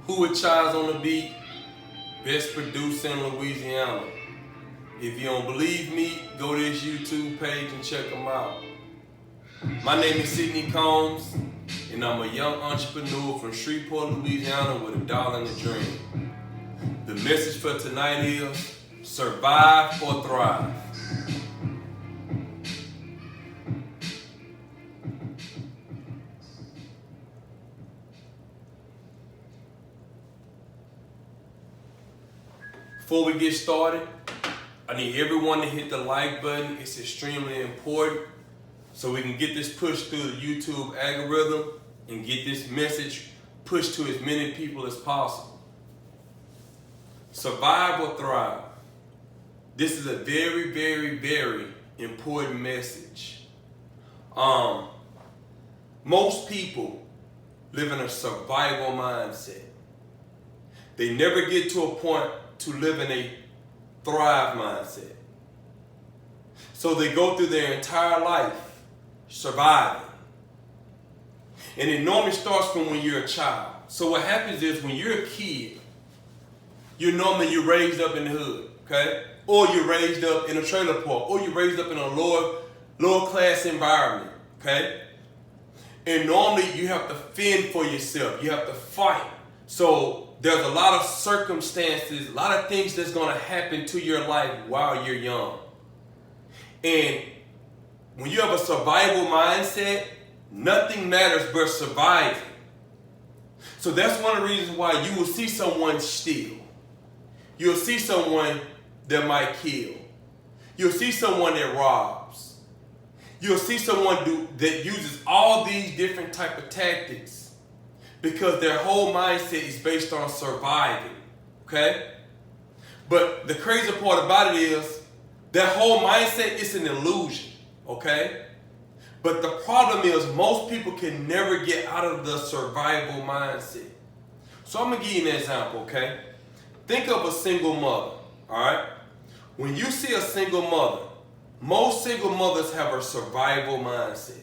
Who with Chaz on the beat? Best producer in Louisiana. If you don't believe me, go to his YouTube page and check him out. My name is Sidney Combs, and I'm a young entrepreneur from Shreveport, Louisiana with a dollar and a dream. The message for tonight is survive or thrive. Before we get started, I need everyone to hit the like button. It's extremely important so we can get this pushed through the YouTube algorithm and get this message pushed to as many people as possible. Survive or thrive. This is a very, very, very important message. Most people live in a survival mindset. They never get to a point to live in a thrive mindset. So they go through their entire life surviving. And it normally starts from when you're a child. So what happens is when you're a kid, you're raised up in the hood, okay? Or you're raised up in a trailer park, or you're raised up in a lower class environment, okay? And normally you have to fend for yourself. You have to fight. So there's a lot of circumstances, a lot of things that's going to happen to your life while you're young. And when you have a survival mindset, nothing matters but surviving. So that's one of the reasons why you will see someone steal. You'll see someone that might kill. You'll see someone that robs. You'll see someone that uses all these different type of tactics because their whole mindset is based on surviving, okay? But the crazy part about it is that whole mindset is an illusion, okay? But the problem is most people can never get out of the survival mindset. So I'm gonna give you an example, okay? Think of a single mother, all right? When you see a single mother, most single mothers have a survival mindset.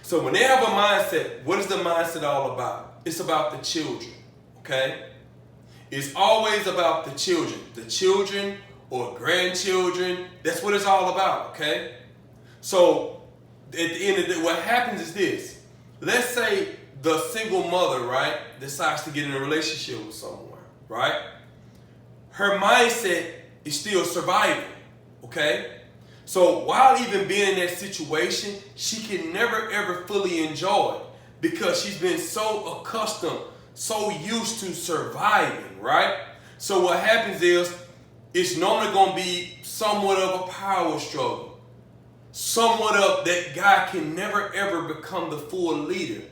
So when they have a mindset, what is the mindset all about? It's about the children, okay? It's always about the children or grandchildren. That's what it's all about, okay? So at the end of the day, what happens is this. Let's say the single mother, right, decides to get in a relationship with someone, right? Her mindset is still surviving, okay? So while even being in that situation, she can never ever fully enjoy it because she's been so accustomed, so used to surviving, right? So what happens is it's normally going to be somewhat of a power struggle. Somewhat of that guy can never ever become the full leader.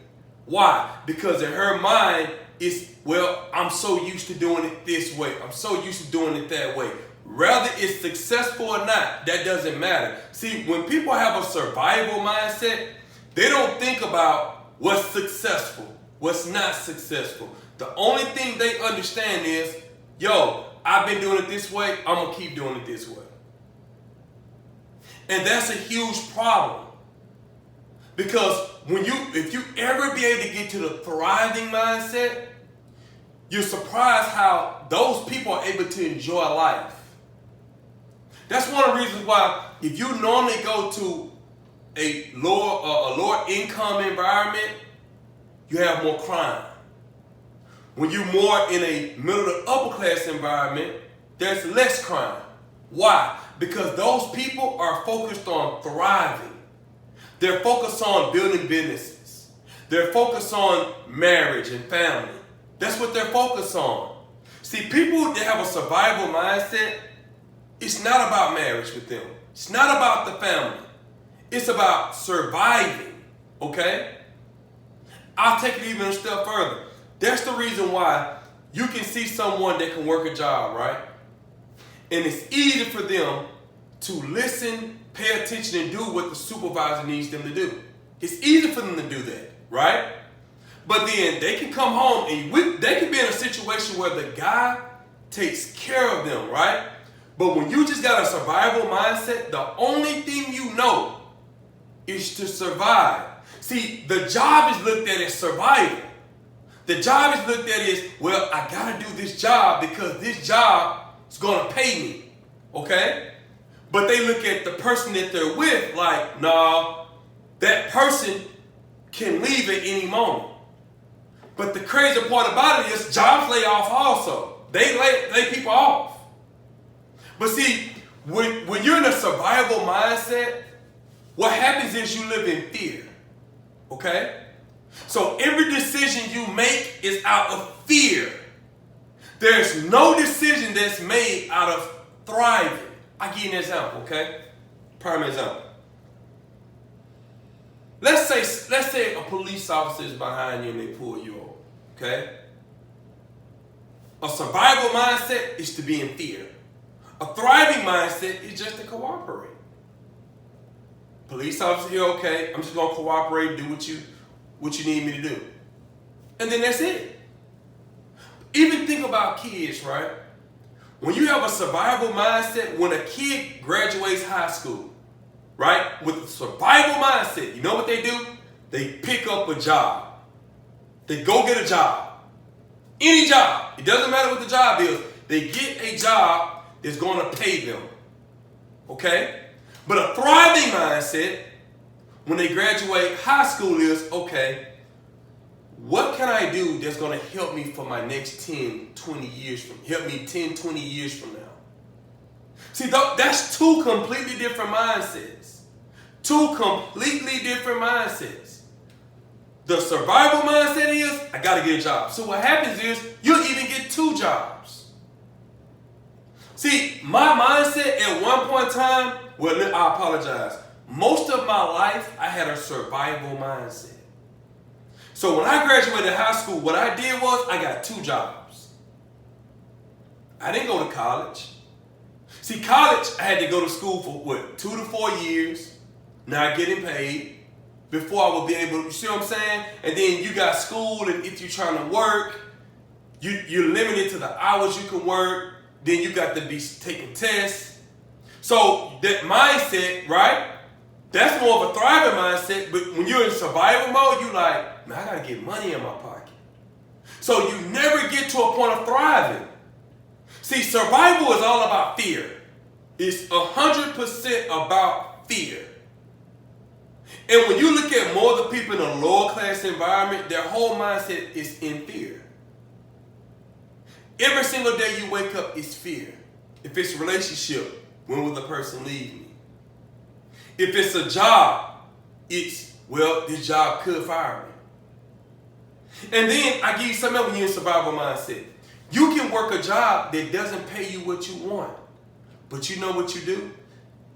Why? Because in her mind, it's, well, I'm so used to doing it this way. I'm so used to doing it that way. Whether it's successful or not, that doesn't matter. See, when people have a survival mindset, they don't think about what's successful, what's not successful. The only thing they understand is, yo, I've been doing it this way, I'm going to keep doing it this way. And that's a huge problem. Because if you ever be able to get to the thriving mindset, you're surprised how those people are able to enjoy life. That's one of the reasons why if you normally go to a lower income environment, you have more crime. When you're more in a middle to upper class environment, there's less crime. Why? Because those people are focused on thriving. They're focused on building businesses. They're focused on marriage and family. That's what they're focused on. See, people that have a survival mindset, it's not about marriage with them. It's not about the family. It's about surviving, okay? I'll take it even a step further. That's the reason why you can see someone that can work a job, right? And it's easy for them to listen, pay attention, and do what the supervisor needs them to do. It's easy for them to do that, right? But then they can come home and they can be in a situation where the guy takes care of them, right? But when you just got a survival mindset, the only thing you know is to survive. See, the job is looked at as survival. The job is looked at as, well, I gotta do this job because this job is gonna pay me, okay? But they look at the person that they're with like, nah, that person can leave at any moment. But the crazy part about it is jobs lay off also. They lay people off. But see, when you're in a survival mindset, what happens is you live in fear, okay? So every decision you make is out of fear. There's no decision that's made out of thriving. I'll give you an example, okay? Prime example. Let's say a police officer is behind you and they pull you over, okay? A survival mindset is to be in fear. A thriving mindset is just to cooperate. Police officer here, okay, I'm just gonna cooperate, do what you need me to do. And then that's it. Even think about kids, right? When you have a survival mindset, when a kid graduates high school, right, with a survival mindset, you know what they do? They pick up a job. They go get a job. Any job. It doesn't matter what the job is. They get a job that's going to pay them. Okay? But a thriving mindset, when they graduate high school is, okay, what can I do that's going to help me for my next 10, 20 years help me 10, 20 years from now? See, that's two completely different mindsets. Two completely different mindsets. The survival mindset is, I got to get a job. So what happens is, you'll even get two jobs. See, my mindset at one point in time, well, I apologize. Most of my life, I had a survival mindset. So when I graduated high school, what I did was I got two jobs. I didn't go to college. See, college, I had to go to school for 2 to 4 years, not getting paid, before I would be able to, you see what I'm saying? And then you got school, and if you're trying to work, you're limited to the hours you can work. Then you got to be taking tests. So that mindset, right? That's more of a thriving mindset. But when you're in survival mode, you like, man, I got to get money in my pocket. So you never get to a point of thriving. See, survival is all about fear. It's 100% about fear. And when you look at more of the people in a lower class environment, their whole mindset is in fear. Every single day you wake up is fear. If it's a relationship, when will the person leave me? If it's a job, it's, well, this job could fire me. And then I give you something else when you're in survival mindset. You can work a job that doesn't pay you what you want. But you know what you do?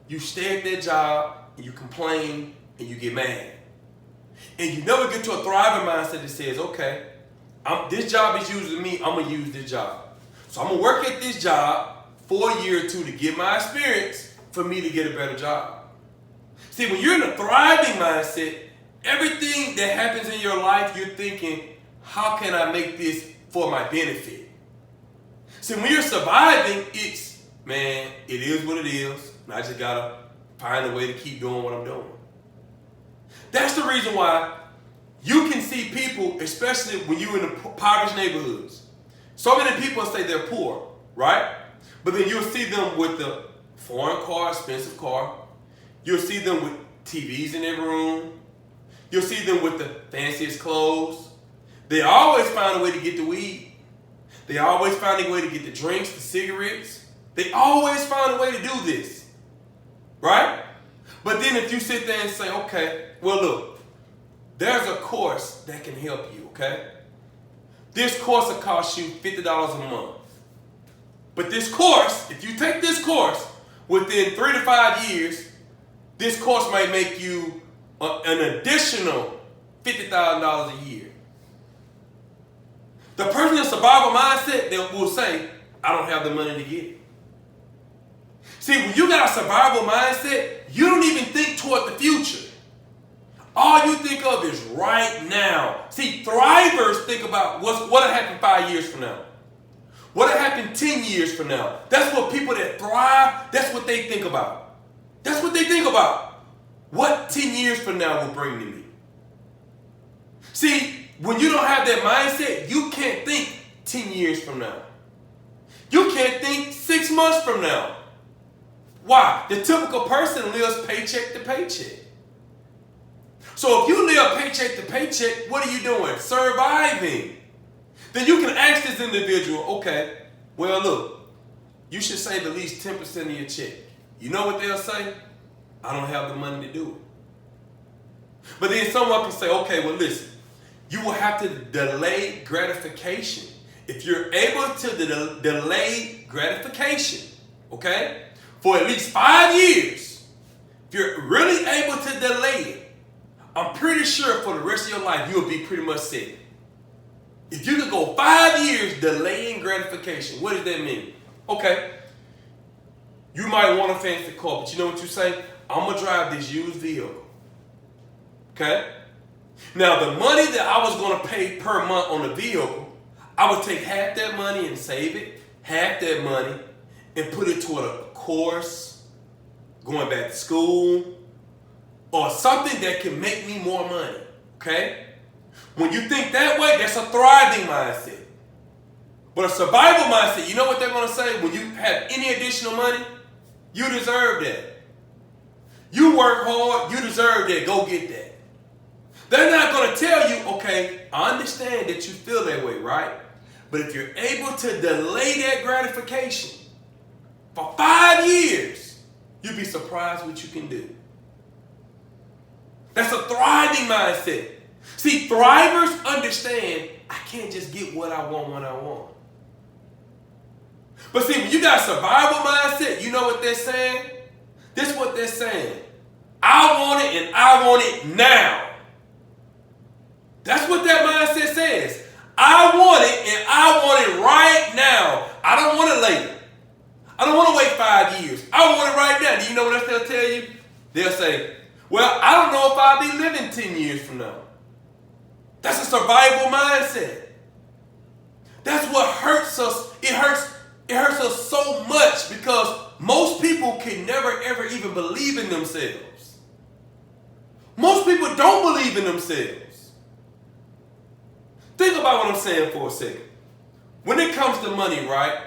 You stay at that job, and you complain, and you get mad. And you never get to a thriving mindset that says, okay, this job is using me, I'm going to use this job. So I'm going to work at this job for a year or two to get my experience for me to get a better job. See, when you're in a thriving mindset, everything that happens in your life, you're thinking, how can I make this for my benefit? See, when you're surviving, it's, man, it is what it is, and I just got to find a way to keep doing what I'm doing. That's the reason why you can see people, especially when you're in the impoverished neighborhoods. So many people say they're poor, right? But then you'll see them with the foreign car, expensive car. You'll see them with TVs in their room. You'll see them with the fanciest clothes. They always find a way to get the weed. They always find a way to get the drinks, the cigarettes. They always find a way to do this, right? But then if you sit there and say, okay, well, look, there's a course that can help you, okay? This course will cost you $50 a month. But this course, if you take this course, within 3 to 5 years, this course might make you an additional $50,000 a year. The person in survival mindset that will say, I don't have the money to get it. See, when you got a survival mindset, you don't even think toward the future. All you think of is right now. See, thrivers think about what'll happen 5 years from now. What'll happen 10 years from now. That's what people that thrive, that's what they think about. That's what they think about. What 10 years from now will bring to me. See, when you don't have that mindset, you can't think 10 years from now. You can't think 6 months from now. Why? The typical person lives paycheck to paycheck. So if you live paycheck to paycheck, what are you doing? Surviving. Then you can ask this individual, okay, well look, you should save at least 10% of your check. You know what they'll say? I don't have the money to do it. But then someone can say, okay, well listen, you will have to delay gratification. If you're able to delay gratification, okay, for at least 5 years, if you're really able to delay it, I'm pretty sure for the rest of your life, you'll be pretty much set. If you could go 5 years delaying gratification, what does that mean? Okay, you might want a fancy car, but you know what you say? I'm going to drive this used vehicle. Okay? Now, the money that I was going to pay per month on the vehicle, I would take half that money and save it, half that money, and put it toward a course, going back to school, or something that can make me more money. Okay? When you think that way, that's a thriving mindset. But a survival mindset, you know what they're going to say? When you have any additional money, you deserve that. You work hard, you deserve that. Go get that. They're not going to tell you, okay, I understand that you feel that way, right? But if you're able to delay that gratification for 5 years, you'd be surprised what you can do. That's a thriving mindset. See, thrivers understand I can't just get what I want when I want. But see, when you got a survival mindset, you know what they're saying? This is what they're saying. I want it and I want it now. That's what that mindset says. I want it and I want it right now. I don't want it later. I don't want to wait 5 years. I want it right now. Do you know what else they'll tell you? They'll say, well, I don't know if I'll be living 10 years from now. That's a survival mindset. That's what hurts us. It hurts us so much because most people can never ever even believe in themselves. Most people don't believe in themselves. Think about what I'm saying for a second. When it comes to money, right?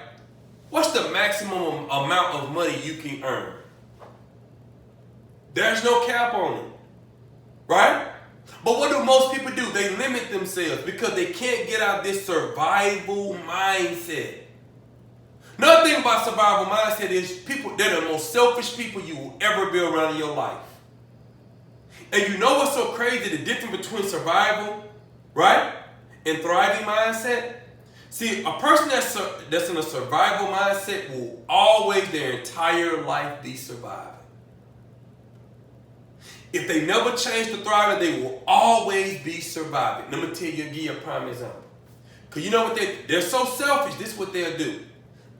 What's the maximum amount of money you can earn? There's no cap on it, right? But what do most people do? They limit themselves because they can't get out this survival mindset. Another thing about survival mindset is people, they're the most selfish people you will ever be around in your life. And you know what's so crazy? The difference between survival, right, and thriving mindset? See, a person that's in a survival mindset will always their entire life be surviving. If they never change to thriving, they will always be surviving. Let me give you a prime example. Because you know what they're so selfish, this is what they'll do.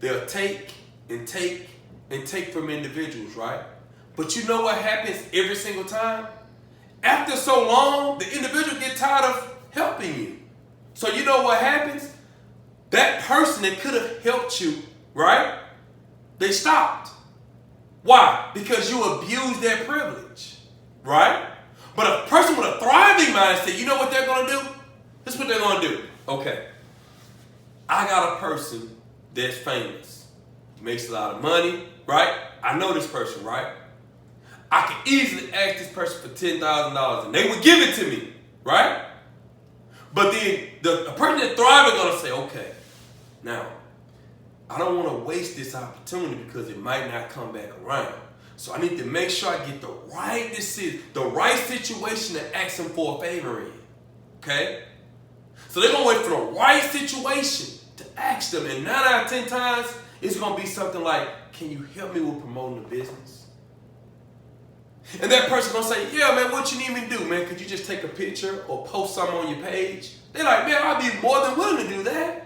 They'll take and take and take from individuals, right? But you know what happens every single time? After so long, the individual gets tired of helping you. So you know what happens? That person that could have helped you, right? They stopped. Why? Because you abused their privilege, right? But a person with a thriving mindset, you know what they're going to do? This is what they're going to do. Okay, I got a person that's famous, makes a lot of money, right? I know this person, right? I can easily ask this person for $10,000 and they would give it to me, right? But then the person that's thriving is going to say, okay, now, I don't want to waste this opportunity because it might not come back around. So I need to make sure I get the right decision, the right situation to ask them for a favor in. Okay? So they're going to wait for the right situation to ask them. And 9 out of 10 times, it's going to be something like, can you help me with promoting the business? And that person's going to say, yeah, man, what you need me to do, man? Could you just take a picture or post something on your page? They're like, man, I'd be more than willing to do that.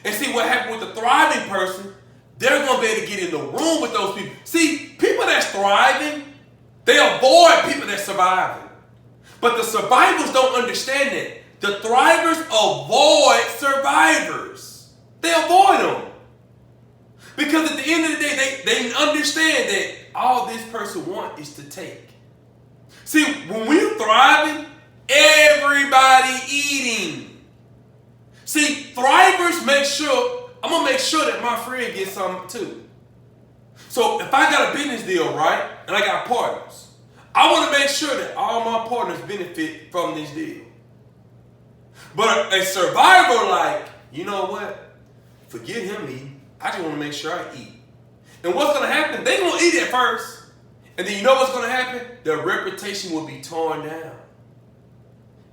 And see what happened with the thriving person, they're going to be able to get in the room with those people. See, people that's thriving, they avoid people that's surviving. But the survivors don't understand that. The thrivers avoid survivors. They avoid them. Because at the end of the day, they understand that all this person wants is to take. See, when we're thriving, Everybody eating. See, thrivers make sure, I'm going to make sure that my friend gets something too. So if I got a business deal, right, and I got partners, I want to make sure that all my partners benefit from this deal. But a survivor, like, you know what? Forget him eating. I just want to make sure I eat. And what's going to happen? They're going to eat at first. And then you know what's going to happen? Their reputation will be torn down.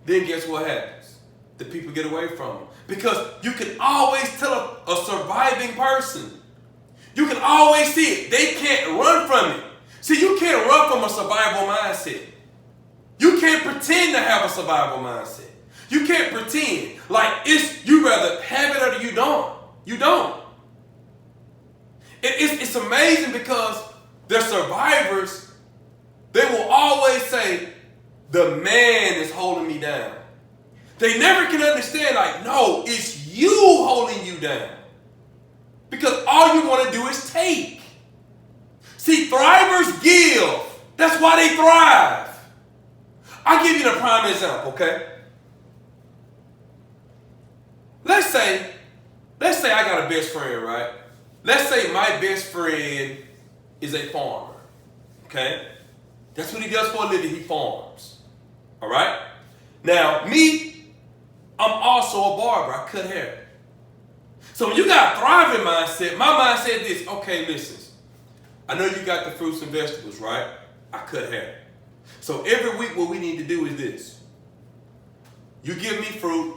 Then guess what happens? The people get away from them. Because you can always tell a surviving person. You can always see it. They can't run from it. See, you can't run from a survival mindset. You can't pretend to have a survival mindset. You can't pretend like you rather have it or you don't. You don't. It's amazing because they're survivors. They will always say, the man is holding me down. They never can understand, like, no, it's you holding you down. Because all you want to do is take. See, thrivers give. That's why they thrive. I'll give you a prime example, okay? Let's say I got a best friend, right? Let's say my best friend is a farmer, okay? That's what he does for a living. He farms, all right? Now, me, I'm also a barber. I cut hair. So when you got a thriving mindset, my mindset is this, okay, listen, I know you got the fruits and vegetables, right? I cut hair. So every week what we need to do is this. You give me fruit,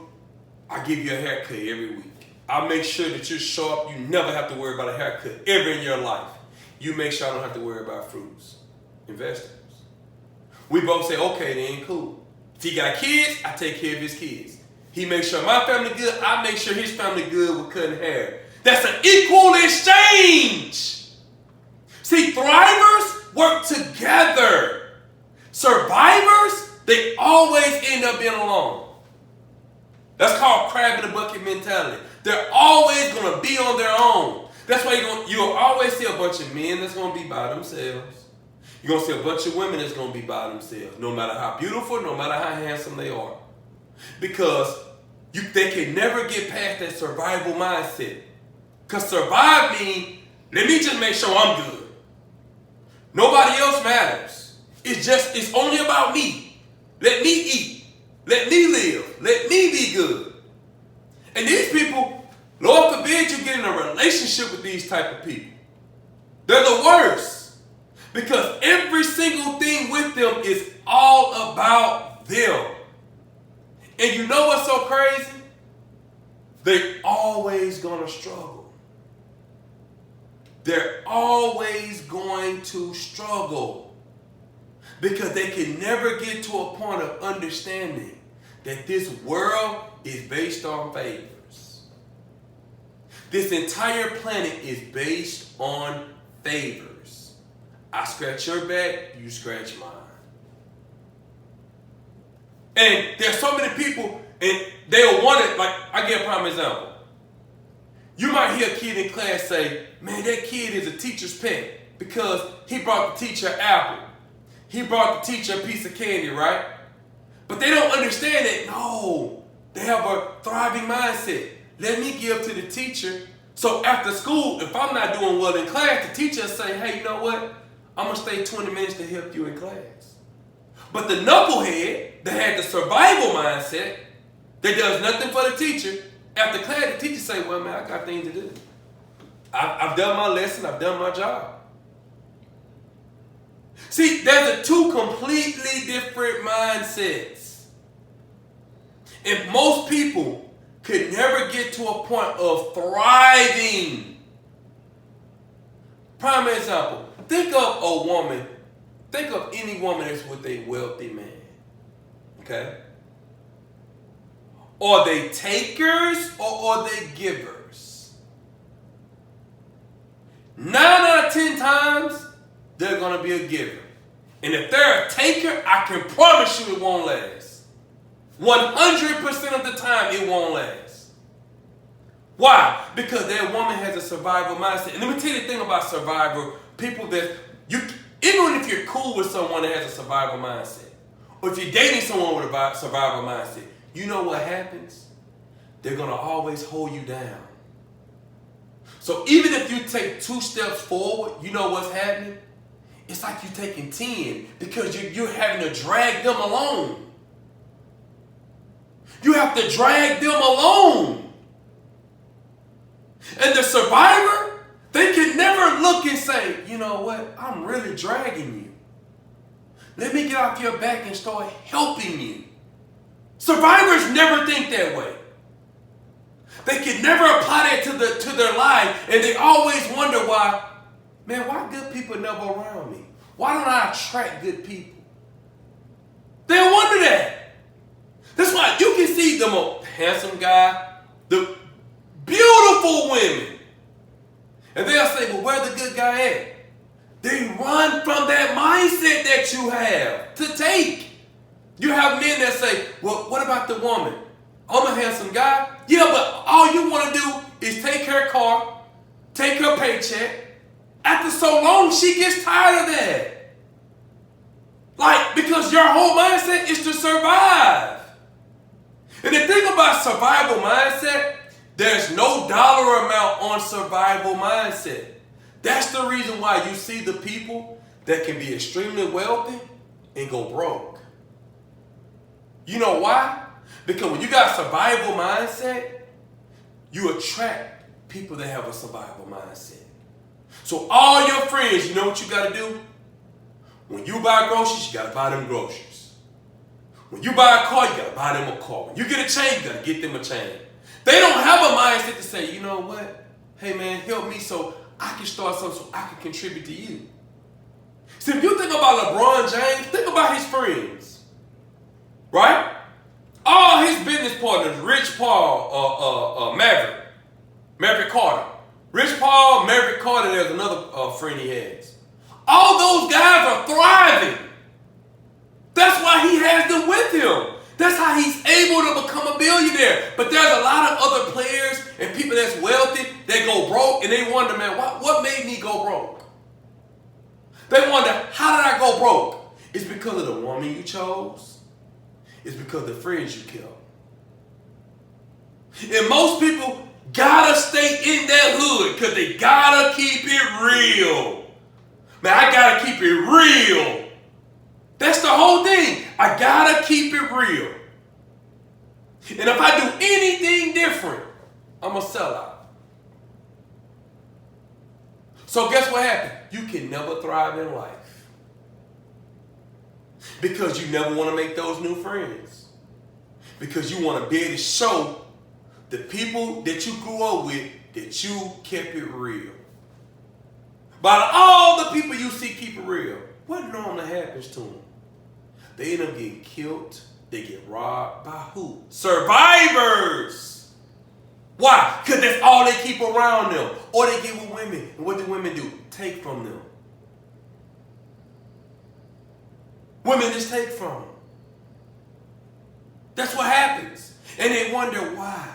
I give you a haircut every week. I'll make sure that you're sharp. You never have to worry about a haircut ever in your life. You make sure I don't have to worry about fruits and vegetables. We both say, okay, then cool. If he got kids, I take care of his kids. He makes sure my family good, I make sure his family good with cutting hair. That's an equal exchange. See, thrivers work together. Survivors, they always end up being alone. That's called crab in the bucket mentality. They're always going to be on their own. That's why you'll always see a bunch of men that's going to be by themselves. You're going to see a bunch of women that's going to be by themselves, no matter how beautiful, no matter how handsome they are. Because they can never get past that survival mindset. Because survive means, let me just make sure I'm good. Nobody else matters. It's only about me. Let me eat. Let me live. Let me be good. And these people, Lord forbid you get in a relationship with these type of people. They're the worst. Because every single thing with them is all about them. And you know what's so crazy? They're always going to struggle. They're always going to struggle. Because they can never get to a point of understanding that this world is based on favors. This entire planet is based on favors. I scratch your back, you scratch mine. And there's so many people, and they'll want it, like, I give a prime example. You might hear a kid in class say, man, that kid is a teacher's pet because he brought the teacher an apple. He brought the teacher a piece of candy, right? But they don't understand that, no, they have a thriving mindset. Let me give to the teacher. So after school, if I'm not doing well in class, the teacher will say, hey, you know what? I'm going to stay 20 minutes to help you in class. But the knucklehead that had the survival mindset, that does nothing for the teacher, after class, the teacher say, well, man, I got things to do. I've done my lesson. I've done my job. See, there's two completely different mindsets. And most people could never get to a point of thriving. Prime example, think of a woman, think of any woman that's with a wealthy man. Okay? Are they takers or are they givers? 9 out of 10 times, they're going to be a giver. And if they're a taker, I can promise you it won't last. 100% of the time, it won't last. Why? Because that woman has a survival mindset. And let me tell you the thing about survivor, people that, even if you're cool with someone that has a survival mindset, or if you're dating someone with a survival mindset, you know what happens? They're going to always hold you down. So even if you take 2 steps forward, you know what's happening? It's like you're taking 10 because you're having to drag them along. You have to drag them along. And the survivor, they can never look and say, you know what, I'm really dragging you. Let me get off your back and start helping you. Survivors never think that way. They can never apply that to their life, and they always wonder why, man, why good people never around me? Why don't I attract good people? They wonder that. That's why you can see the most handsome guy, the beautiful women, and they'll say, well, where's the good guy at? They run from that mindset that you have to take. You have men that say, well, what about the woman? I'm a handsome guy. Yeah, but all you want to do is take her car, take her paycheck. After so long, she gets tired of that. Like, because your whole mindset is to survive. And the thing about survival mindset, there's no dollar amount on survival mindset. That's the reason why you see the people that can be extremely wealthy and go broke. You know why? Because when you got a survival mindset, you attract people that have a survival mindset. So all your friends, you know what you got to do? When you buy groceries, you got to buy them groceries. When you buy a car, you got to buy them a car. When you get a chain, you got to get them a chain. They don't have a mindset to say, you know what? Hey man, help me so I can start something so I can contribute to you. See, if you think about LeBron James, think about his friends. Right? All his business partners, Rich Paul, Maverick Carter. Rich Paul, Maverick Carter, there's another friend he has. All those guys are thriving. That's why he has them with him. That's how he's able to become a billionaire. But there's a lot of other players and people that's wealthy that go broke, and they wonder, man, what made me go broke? They wonder, how did I go broke? It's because of the woman you chose. It's because of the friends you killed. And most people gotta stay in that hood because they gotta keep it real. Man, I gotta keep it real. That's the whole thing. I gotta keep it real. And if I do anything different, I'm a sellout. So guess what happened? You can never thrive in life. Because you never want to make those new friends. Because you want to be able to show the people that you grew up with that you kept it real. But all the people you see keep it real, what normally happens to them? They end up getting killed. They get robbed by who? Survivors. Why? Because that's all they keep around them. Or they get with women. And what do women do? Take from them. Women just take from them. That's what happens. And they wonder why.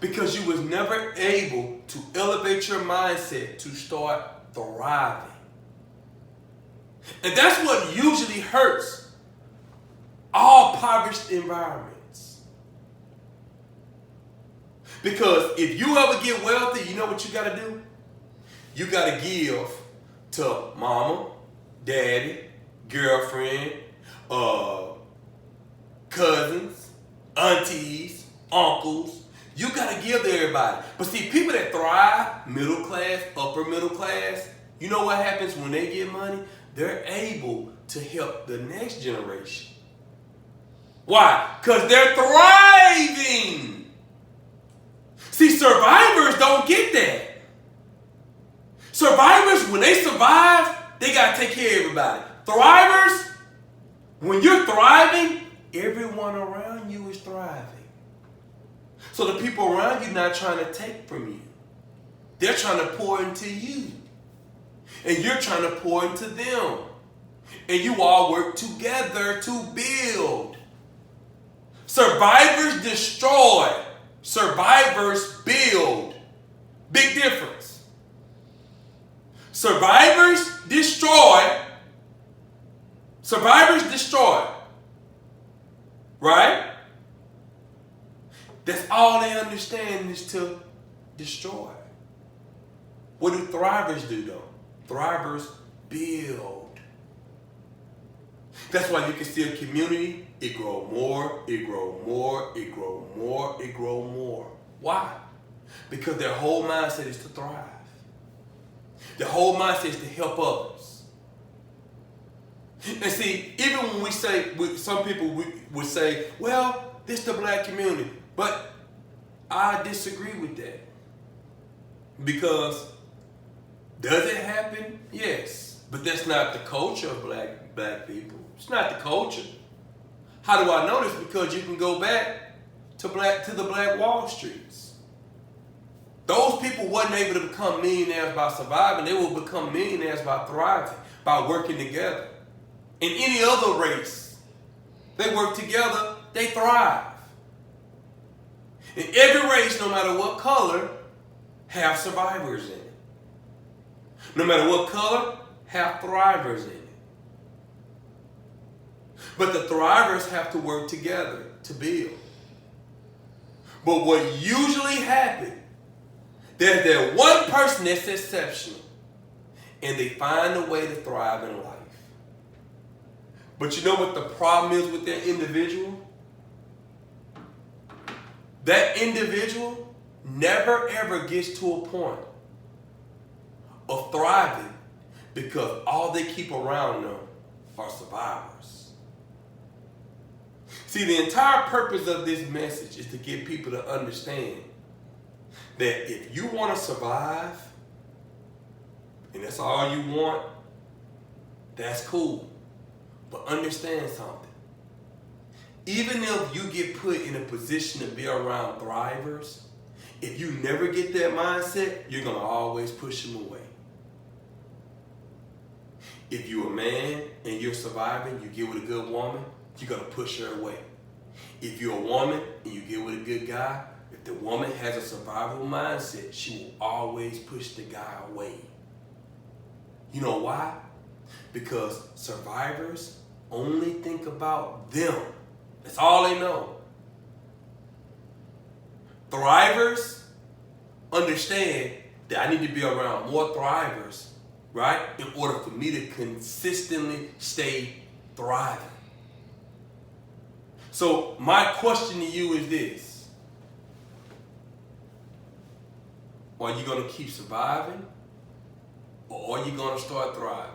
Because you was never able to elevate your mindset to start thriving. And that's what usually hurts all impoverished environments. Because if you ever get wealthy, you know what you got to do? You got to give to mama, daddy, girlfriend, cousins, aunties, uncles. You got to give to everybody. But see, people that thrive, middle class, upper middle class, you know what happens when they get money? They're able to help the next generation. Why? Because they're thriving. See, survivors don't get that. Survivors, when they survive, they got to take care of everybody. Thrivers, when you're thriving, everyone around you is thriving. So the people around you not trying to take from you. They're trying to pour into you. And you're trying to pour into them. And you all work together to build. Survivors destroy. Survivors build. Big difference. Survivors destroy. Survivors destroy. Right? That's all they understand is to destroy. What do thrivers do though? Thrivers build. That's why you can see a community, it grow more, it grow more, it grow more, it grow more. Why? Because their whole mindset is to thrive. Their whole mindset is to help others. And see, even when we say, some people would say, well, this is the black community. But I disagree with that. Because does it happen? Yes. But that's not the culture of black people. It's not the culture. How do I know this? Because you can go back to the Black Wall Streets. Those people wasn't able to become millionaires by surviving. They will become millionaires by thriving, by working together. In any other race, they work together, they thrive. In every race, no matter what color, have survivors in it. No matter what color, have thrivers in it. But the thrivers have to work together to build. But what usually happens, there's that one person that's exceptional, and they find a way to thrive in life. But you know what the problem is with that individual? That individual never ever gets to a point of thriving because all they keep around them are survivors. See, the entire purpose of this message is to get people to understand that if you want to survive, and that's all you want, that's cool. But understand something. Even if you get put in a position to be around thrivers, if you never get that mindset, you're going to always push them away. If you're a man and you're surviving, you get with a good woman, you're going to push her away. If you're a woman and you get with a good guy, if the woman has a survival mindset, she will always push the guy away. You know why? Because survivors only think about them. That's all they know. Thrivers understand that I need to be around more thrivers, right? In order for me to consistently stay thriving. So my question to you is this. Are you going to keep surviving? Or are you going to start thriving?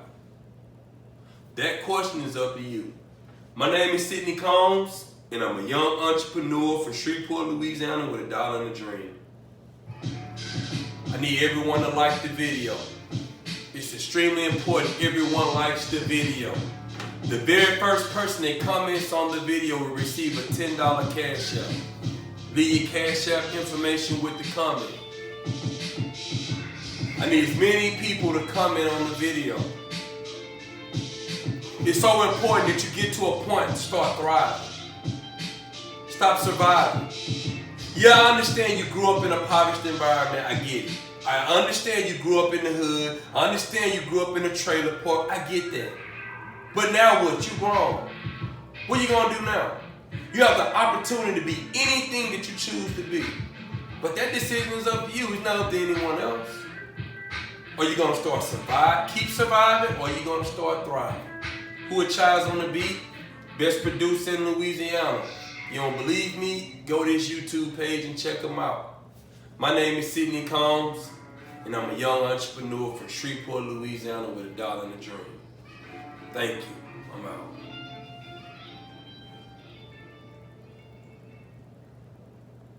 That question is up to you. My name is Sidney Combs, and I'm a young entrepreneur from Shreveport, Louisiana with $1 and a dream. I need everyone to like the video. It's extremely important everyone likes the video. The very first person that comments on the video will receive a $10 cash app. Leave your cash app information with the comment. I need as many people to comment on the video. It's so important that you get to a point to start thriving. Stop surviving. Yeah, I understand you grew up in a impoverished environment. I get it. I understand you grew up in the hood. I understand you grew up in a trailer park. I get that. But now what? You grown. What are you going to do now? You have the opportunity to be anything that you choose to be. But that decision is up to you. It's not up to anyone else. Are you going to start keep surviving, or are you going to start thriving? Who a Child's on the Beat? Best producer in Louisiana. You don't believe me? Go to his YouTube page and check him out. My name is Sidney Combs, and I'm a young entrepreneur from Shreveport, Louisiana with $1 and a dream. Thank you. I'm out.